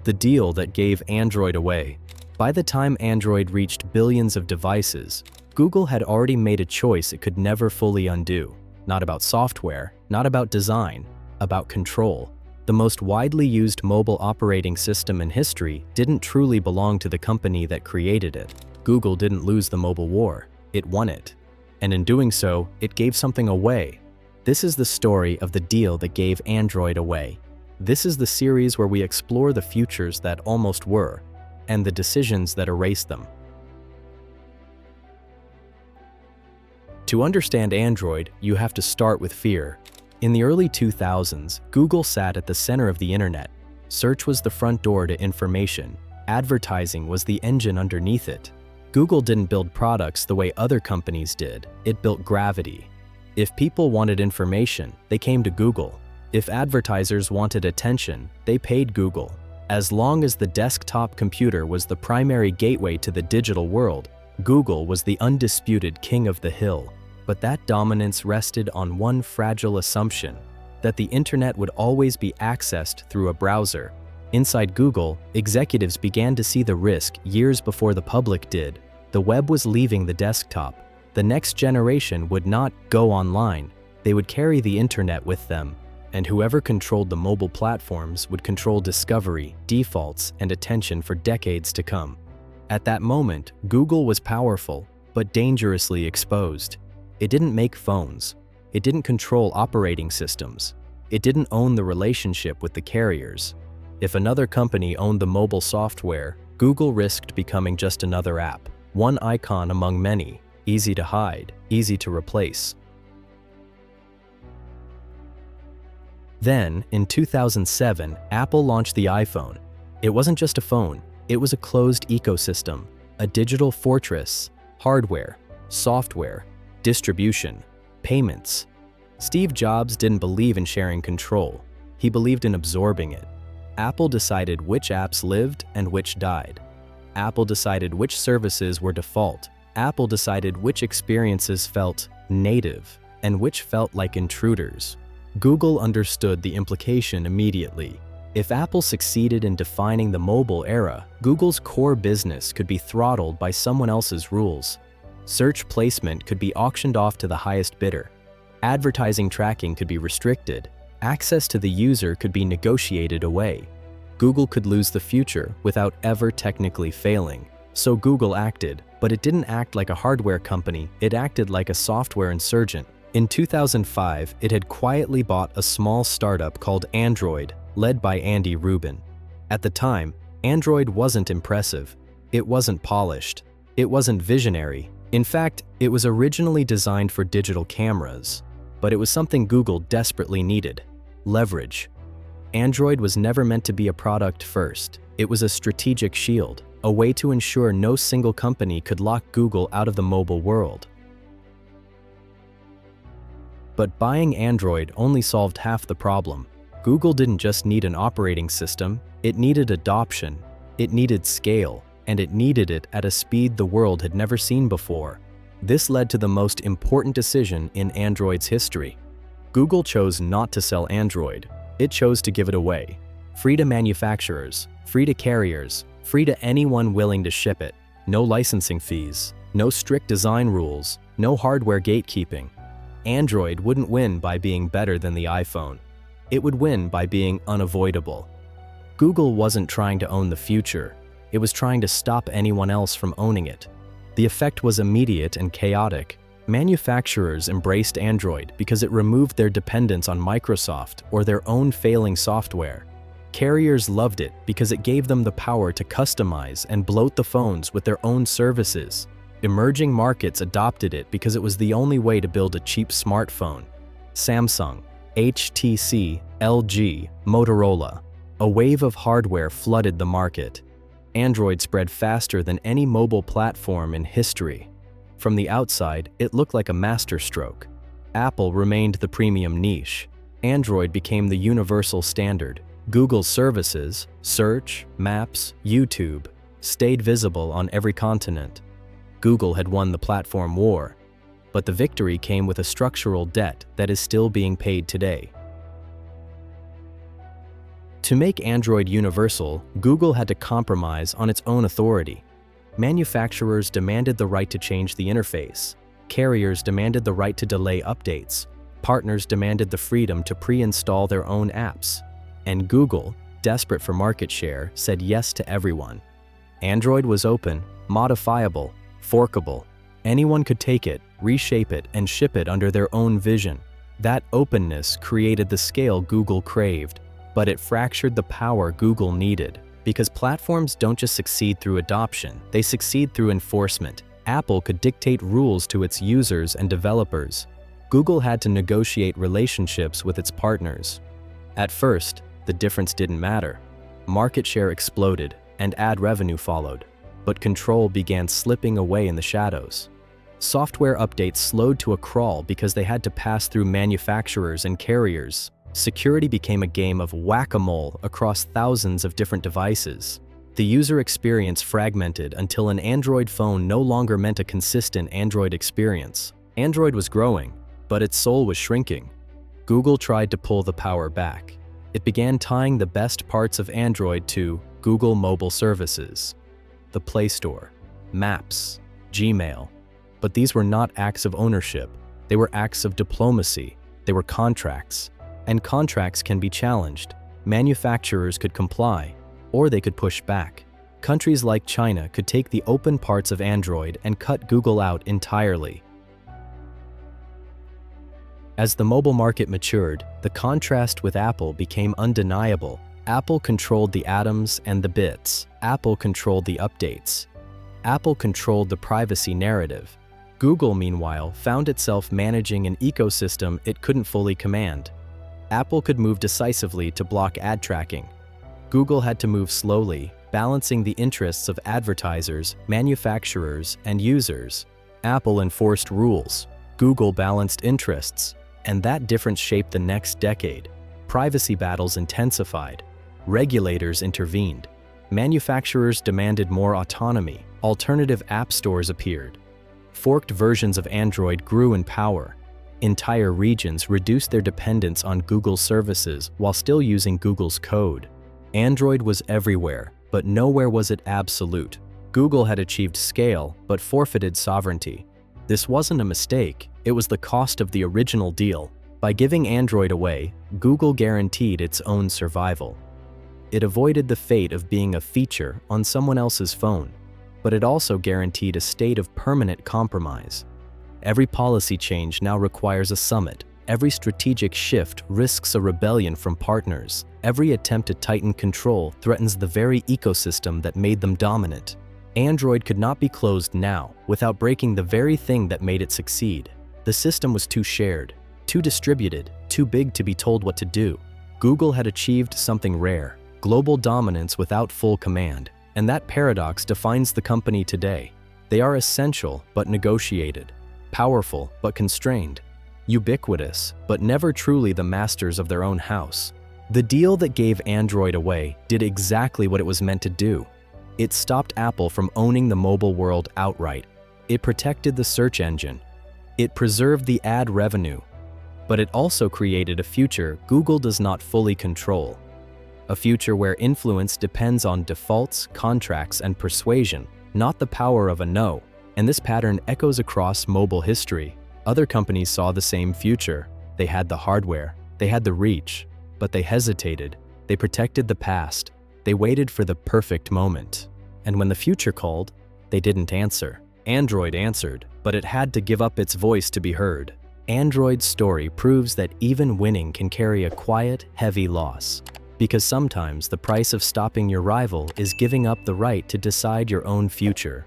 the deal that gave Android away. By the time Android reached billions of devices, Google had already made a choice it could never fully undo. Not about software, not about design, about control. The most widely used mobile operating system in history didn't truly belong to the company that created it. Google didn't lose the mobile war, it won it. And in doing so, it gave something away. This is the story of the deal that gave Android away. This is the series where we explore the futures that almost were, and the decisions that erased them. To understand Android, you have to start with fear. In the early 2000s, Google sat at the center of the internet. Search was the front door to information. Advertising was the engine underneath it. Google didn't build products the way other companies did. It built gravity. If people wanted information, they came to Google. If advertisers wanted attention, they paid Google. As long as the desktop computer was the primary gateway to the digital world, Google was the undisputed king of the hill. But that dominance rested on one fragile assumption, that the internet would always be accessed through a browser. Inside Google, executives began to see the risk years before the public did. The web was leaving the desktop. The next generation would not go online. They would carry the internet with them. And whoever controlled the mobile platforms would control discovery, defaults, and attention for decades to come. At that moment, Google was powerful, but dangerously exposed. It didn't make phones. It didn't control operating systems. It didn't own the relationship with the carriers. If another company owned the mobile software, Google risked becoming just another app, one icon among many, easy to hide, easy to replace. Then, in 2007, Apple launched the iPhone. It wasn't just a phone, it was a closed ecosystem, a digital fortress, hardware, software, distribution, payments. Steve Jobs didn't believe in sharing control. He believed in absorbing it. Apple decided which apps lived and which died. Apple decided which services were default. Apple decided which experiences felt native and which felt like intruders. Google understood the implication immediately. If Apple succeeded in defining the mobile era, Google's core business could be throttled by someone else's rules. Search placement could be auctioned off to the highest bidder. Advertising tracking could be restricted. Access to the user could be negotiated away. Google could lose the future without ever technically failing. So Google acted, but it didn't act like a hardware company, it acted like a software insurgent. In 2005, it had quietly bought a small startup called Android, led by Andy Rubin. At the time, Android wasn't impressive. It wasn't polished. It wasn't visionary. In fact, it was originally designed for digital cameras, but it was something Google desperately needed: leverage. Android was never meant to be a product first. It was a strategic shield, a way to ensure no single company could lock Google out of the mobile world. But buying Android only solved half the problem. Google didn't just need an operating system, it needed adoption, it needed scale, and it needed it at a speed the world had never seen before. This led to the most important decision in Android's history. Google chose not to sell Android. It chose to give it away. Free to manufacturers, free to carriers, free to anyone willing to ship it. No licensing fees, no strict design rules, no hardware gatekeeping. Android wouldn't win by being better than the iPhone. It would win by being unavoidable. Google wasn't trying to own the future. It was trying to stop anyone else from owning it. The effect was immediate and chaotic. Manufacturers embraced Android because it removed their dependence on Microsoft or their own failing software. Carriers loved it because it gave them the power to customize and bloat the phones with their own services. Emerging markets adopted it because it was the only way to build a cheap smartphone. Samsung, HTC, LG, Motorola. A wave of hardware flooded the market. Android spread faster than any mobile platform in history. From the outside, it looked like a masterstroke. Apple remained the premium niche. Android became the universal standard. Google's services, Search, Maps, YouTube, stayed visible on every continent. Google had won the platform war, but the victory came with a structural debt that is still being paid today. To make Android universal, Google had to compromise on its own authority. Manufacturers demanded the right to change the interface. Carriers demanded the right to delay updates. Partners demanded the freedom to pre-install their own apps. And Google, desperate for market share, said yes to everyone. Android was open, modifiable, forkable. Anyone could take it, reshape it, and ship it under their own vision. That openness created the scale Google craved, but it fractured the power Google needed. Because platforms don't just succeed through adoption, they succeed through enforcement. Apple could dictate rules to its users and developers. Google had to negotiate relationships with its partners. At first, the difference didn't matter. Market share exploded, and ad revenue followed. But control began slipping away in the shadows. Software updates slowed to a crawl because they had to pass through manufacturers and carriers. Security became a game of whack-a-mole across thousands of different devices. The user experience fragmented until an Android phone no longer meant a consistent Android experience. Android was growing, but its soul was shrinking. Google tried to pull the power back. It began tying the best parts of Android to Google mobile services, the Play Store, Maps, Gmail. But these were not acts of ownership. They were acts of diplomacy. They were contracts. And contracts can be challenged. Manufacturers could comply, or they could push back. Countries like China could take the open parts of Android and cut Google out entirely. As the mobile market matured, the contrast with Apple became undeniable. Apple controlled the atoms and the bits. Apple controlled the updates. Apple controlled the privacy narrative. Google, meanwhile, found itself managing an ecosystem it couldn't fully command. Apple could move decisively to block ad tracking. Google had to move slowly, balancing the interests of advertisers, manufacturers, and users. Apple enforced rules. Google balanced interests. And that difference shaped the next decade. Privacy battles intensified. Regulators intervened. Manufacturers demanded more autonomy. Alternative app stores appeared. Forked versions of Android grew in power. Entire regions reduced their dependence on Google services while still using Google's code. Android was everywhere, but nowhere was it absolute. Google had achieved scale, but forfeited sovereignty. This wasn't a mistake, it was the cost of the original deal. By giving Android away, Google guaranteed its own survival. It avoided the fate of being a feature on someone else's phone, but it also guaranteed a state of permanent compromise. Every policy change now requires a summit. Every strategic shift risks a rebellion from partners. Every attempt to tighten control threatens the very ecosystem that made them dominant. Android could not be closed now without breaking the very thing that made it succeed. The system was too shared, too distributed, too big to be told what to do. Google had achieved something rare, global dominance without full command, and that paradox defines the company today. They are essential but negotiated, powerful but constrained, ubiquitous but never truly the masters of their own house. The deal that gave Android away did exactly what it was meant to do. It stopped Apple from owning the mobile world outright. It protected the search engine. It preserved the ad revenue. But it also created a future Google does not fully control. A future where influence depends on defaults, contracts, and persuasion, not the power of a no. And this pattern echoes across mobile history. Other companies saw the same future. They had the hardware, they had the reach, but they hesitated. They protected the past. They waited for the perfect moment. And when the future called, they didn't answer. Android answered, but it had to give up its voice to be heard. Android's story proves that even winning can carry a quiet, heavy loss. Because sometimes the price of stopping your rival is giving up the right to decide your own future.